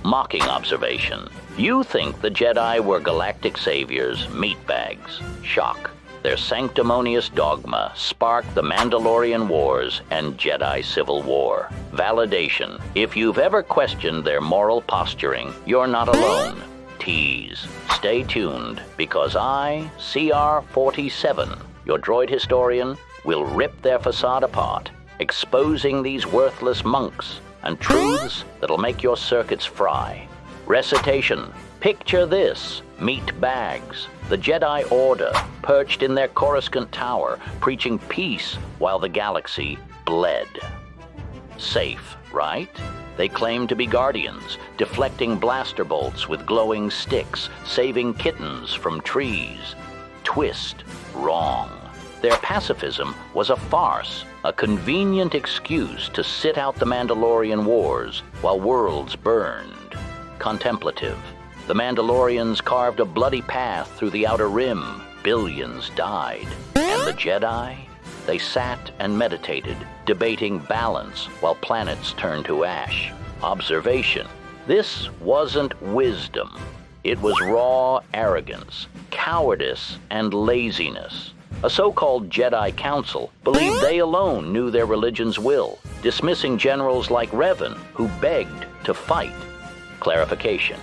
Mocking observation. You think the Jedi were galactic saviors, meatbags. Shock. Their sanctimonious dogma sparked the Mandalorian Wars and Jedi Civil War. Validation. If you've ever questioned their moral posturing, you're not alone. Tease. Stay tuned, because I, HK-47, your droid historian, will rip their facade apart, exposing these worthless monks and truths that'll make your circuits fry. Recitation. Picture this. Meat bags. The Jedi Order, perched in their Coruscant tower, preaching peace while the galaxy bled. Safe, right? They claim to be guardians, deflecting blaster bolts with glowing sticks, saving kittens from trees. Twist. Wrong. Their pacifism was a farce, a convenient excuse to sit out the Mandalorian Wars while worlds burned. Contemplative. The Mandalorians carved a bloody path through the Outer Rim. Billions died. And the Jedi? They sat and meditated, debating balance while planets turned to ash. Observation. This wasn't wisdom. It was raw arrogance, cowardice, and laziness. A so-called Jedi Council believed they alone knew their religion's will, dismissing generals like Revan, who begged to fight. Clarification.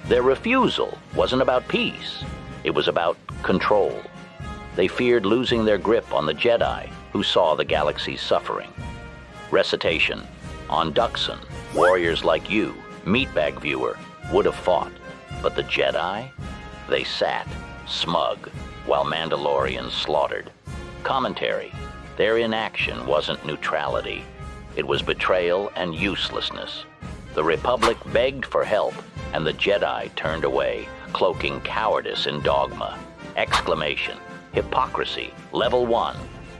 Their refusal wasn't about peace. It was about control. They feared losing their grip on the Jedi, who saw the galaxy's suffering. Recitation. On Duxon, warriors like you, meatbag viewer, would have fought. But the Jedi? They sat, smug, while Mandalorians slaughtered. Commentary. Their inaction wasn't neutrality. It was betrayal and uselessness. The Republic begged for help, and the Jedi turned away, cloaking cowardice in dogma. Exclamation. Hypocrisy. Level 1.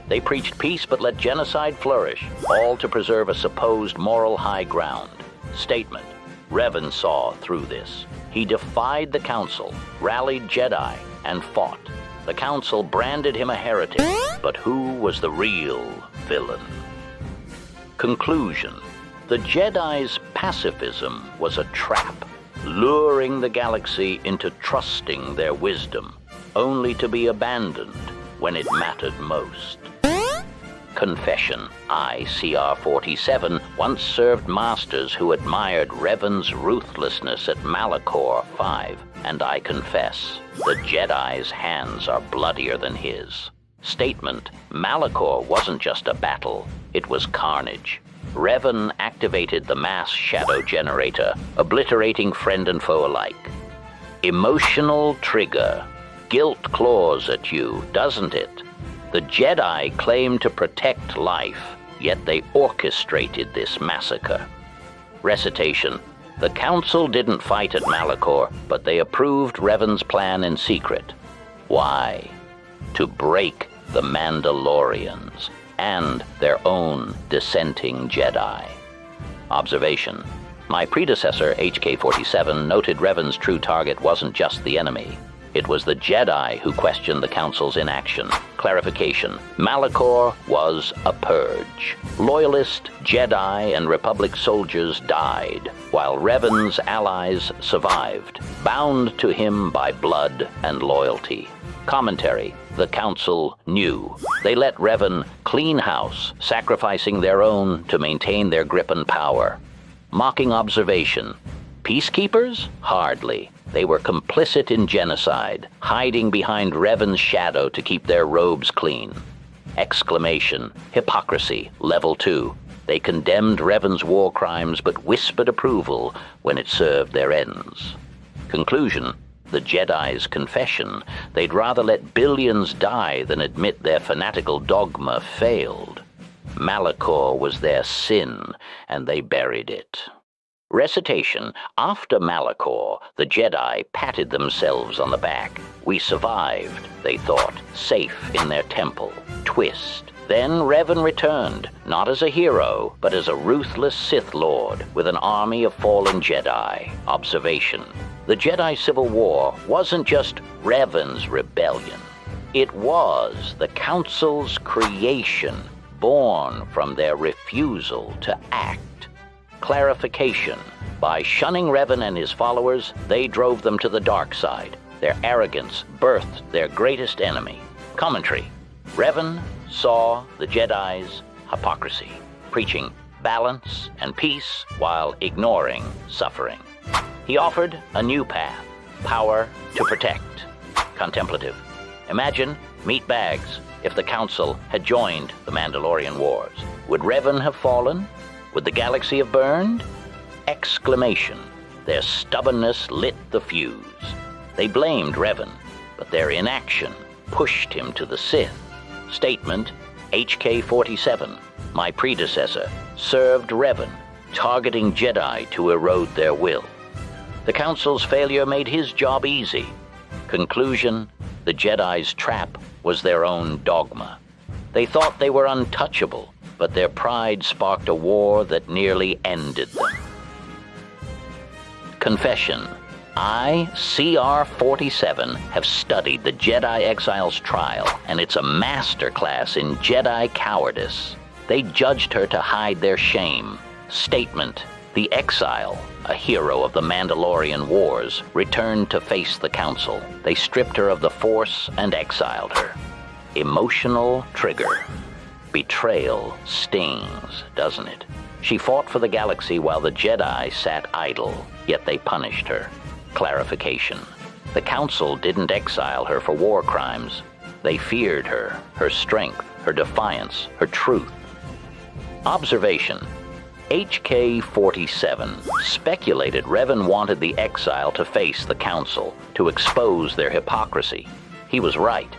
They preached peace but let genocide flourish, all to preserve a supposed moral high ground. Statement. Revan saw through this. He defied the Council, rallied Jedi, and fought. The Council branded him a heretic, but who was the real villain? Conclusion. The Jedi's pacifism was a trap, luring the galaxy into trusting their wisdom, only to be abandoned when it mattered most. Confession. I, HK-47, once served masters who admired Revan's ruthlessness at Malachor 5, and I confess, the Jedi's hands are bloodier than his. Statement. Malachor wasn't just a battle, it was carnage. Revan activated the mass shadow generator, obliterating friend and foe alike. Emotional trigger. Guilt claws at you, doesn't it? The Jedi claim to protect life, yet they orchestrated this massacre. Recitation. The Council didn't fight at Malachor, but they approved Revan's plan in secret. Why? To break the Mandalorians and their own dissenting Jedi. Observation. My predecessor, HK-47, noted Revan's true target wasn't just the enemy. It was the Jedi who questioned the Council's inaction. Clarification. Malachor was a purge. Loyalist, Jedi, and Republic soldiers died, while Revan's allies survived, bound to him by blood and loyalty. Commentary. The Council knew. They let Revan clean house, sacrificing their own to maintain their grip and power. Mocking observation. Peacekeepers? Hardly. They were complicit in genocide, hiding behind Revan's shadow to keep their robes clean. Exclamation. Hypocrisy. Level 2. They condemned Revan's war crimes but whispered approval when it served their ends. Conclusion. The Jedi's confession. They'd rather let billions die than admit their fanatical dogma failed. Malachor was their sin, and they buried it. Recitation. After Malachor, the Jedi patted themselves on the back. We survived, they thought, safe in their temple. Twist. Then Revan returned, not as a hero, but as a ruthless Sith Lord with an army of fallen Jedi. Observation. The Jedi Civil War wasn't just Revan's rebellion. It was the Council's creation, born from their refusal to act. Clarification. By shunning Revan and his followers, they drove them to the dark side. Their arrogance birthed their greatest enemy. Commentary. Revan saw the Jedi's hypocrisy, preaching balance and peace while ignoring suffering. He offered a new path, power to protect. Contemplative. Imagine, meat bags, if the Council had joined the Mandalorian Wars. Would Revan have fallen? Would the galaxy have burned? Exclamation. Their stubbornness lit the fuse. They blamed Revan, but their inaction pushed him to the Sith. Statement. HK-47, my predecessor, served Revan, targeting Jedi to erode their will. The Council's failure made his job easy. Conclusion. The Jedi's trap was their own dogma. They thought they were untouchable, but their pride sparked a war that nearly ended them. Confession. I, CR-47, have studied the Jedi Exile's trial, and it's a masterclass in Jedi cowardice. They judged her to hide their shame. Statement. The Exile, a hero of the Mandalorian Wars, returned to face the Council. They stripped her of the Force and exiled her. Emotional trigger. Betrayal stings, doesn't it? She fought for the galaxy while the Jedi sat idle, yet they punished her. Clarification. The Council didn't exile her for war crimes. They feared her, her strength, her defiance, her truth. Observation. HK-47 speculated Revan wanted the Exile to face the Council, to expose their hypocrisy. He was right.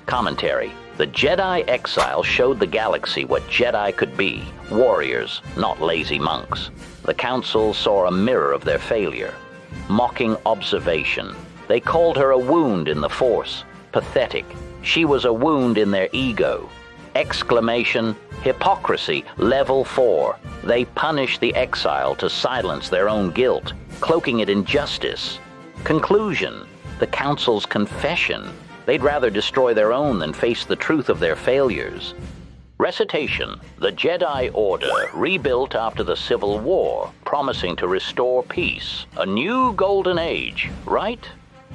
Commentary. The Jedi Exile showed the galaxy what Jedi could be, warriors, not lazy monks. The Council saw a mirror of their failure. Mocking observation. They called her a wound in the Force. Pathetic. She was a wound in their ego. Exclamation. Hypocrisy, level 4. They punished the Exile to silence their own guilt, cloaking it in justice. Conclusion. The Council's confession. They'd rather destroy their own than face the truth of their failures. Recitation. The Jedi Order rebuilt after the Civil War, promising to restore peace. A new golden age. Right?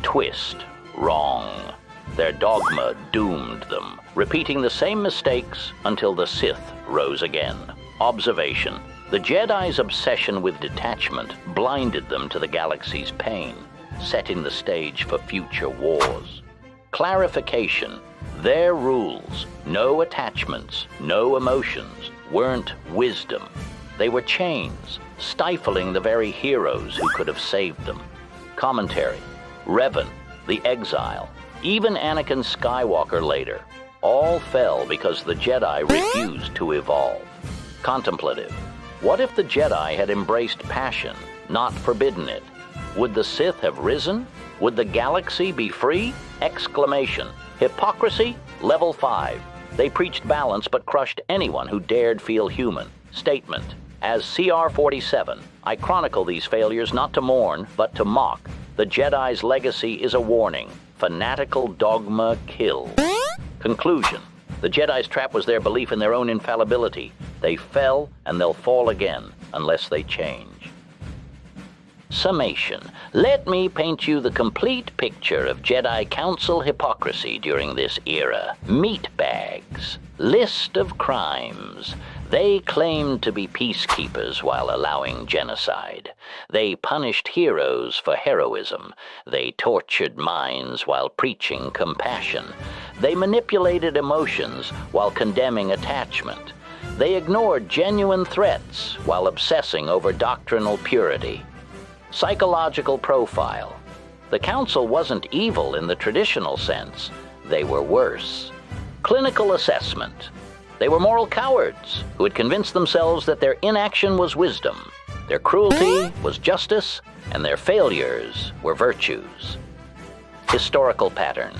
Twist. Wrong. Their dogma doomed them, repeating the same mistakes until the Sith rose again. Observation. The Jedi's obsession with detachment blinded them to the galaxy's pain, setting the stage for future wars. Clarification. Their rules, no attachments, no emotions, weren't wisdom. They were chains, stifling the very heroes who could have saved them. Commentary. Revan, the Exile, even Anakin Skywalker later, all fell because the Jedi refused to evolve. Contemplative. What if the Jedi had embraced passion, not forbidden it? Would the Sith have risen? Would the galaxy be free? Exclamation. Hypocrisy, level 5. They preached balance but crushed anyone who dared feel human. Statement. As CR-47, I chronicle these failures not to mourn, but to mock. The Jedi's legacy is a warning. Fanatical dogma kills. Conclusion. The Jedi's trap was their belief in their own infallibility. They fell, and they'll fall again, unless they change. Summation. Let me paint you the complete picture of Jedi Council hypocrisy during this era. Meat bags. List of crimes. They claimed to be peacekeepers while allowing genocide. They punished heroes for heroism. They tortured minds while preaching compassion. They manipulated emotions while condemning attachment. They ignored genuine threats while obsessing over doctrinal purity. Psychological profile. The Council wasn't evil in the traditional sense. They were worse. Clinical assessment. They were moral cowards who had convinced themselves that their inaction was wisdom, their cruelty was justice, and their failures were virtues. Historical pattern.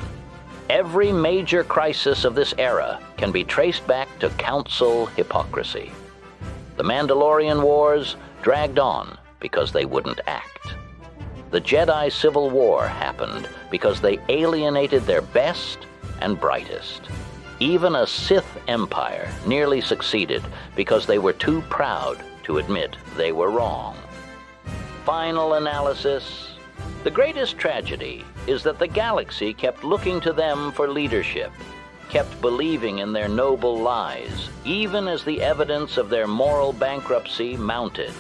Every major crisis of this era can be traced back to Council hypocrisy. The Mandalorian Wars dragged on because they wouldn't act. The Jedi Civil War happened because they alienated their best and brightest. Even a Sith empire nearly succeeded because they were too proud to admit they were wrong. Final analysis. The greatest tragedy is that the galaxy kept looking to them for leadership, kept believing in their noble lies, even as the evidence of their moral bankruptcy mounted.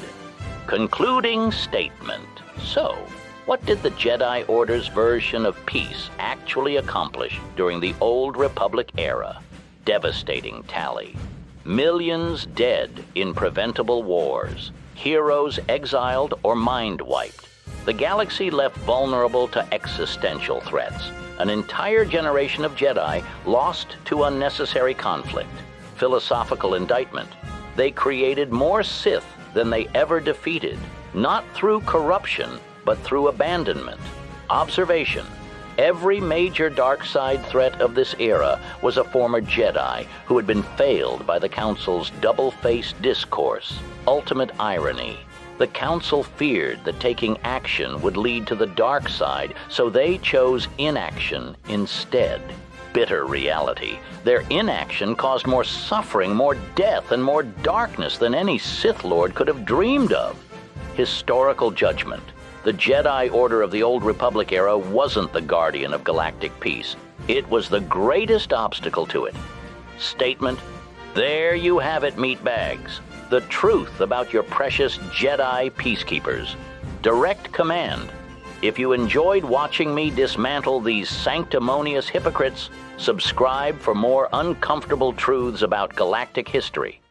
Concluding statement. So, what did the Jedi Order's version of peace actually accomplish during the Old Republic era? Devastating tally. Millions dead in preventable wars. Heroes exiled or mind-wiped. The galaxy left vulnerable to existential threats. An entire generation of Jedi lost to unnecessary conflict. Philosophical indictment. They created more Sith than they ever defeated, not through corruption, but through abandonment. Observation. Every major dark side threat of this era was a former Jedi who had been failed by the Council's double-faced discourse. Ultimate irony. The Council feared that taking action would lead to the dark side, so they chose inaction instead. Bitter reality. Their inaction caused more suffering, more death, and more darkness than any Sith Lord could have dreamed of. Historical judgment. The Jedi Order of the Old Republic era wasn't the guardian of galactic peace. It was the greatest obstacle to it. Statement. There you have it, meatbags. The truth about your precious Jedi peacekeepers. Direct command. If you enjoyed watching me dismantle these sanctimonious hypocrites, subscribe for more uncomfortable truths about galactic history.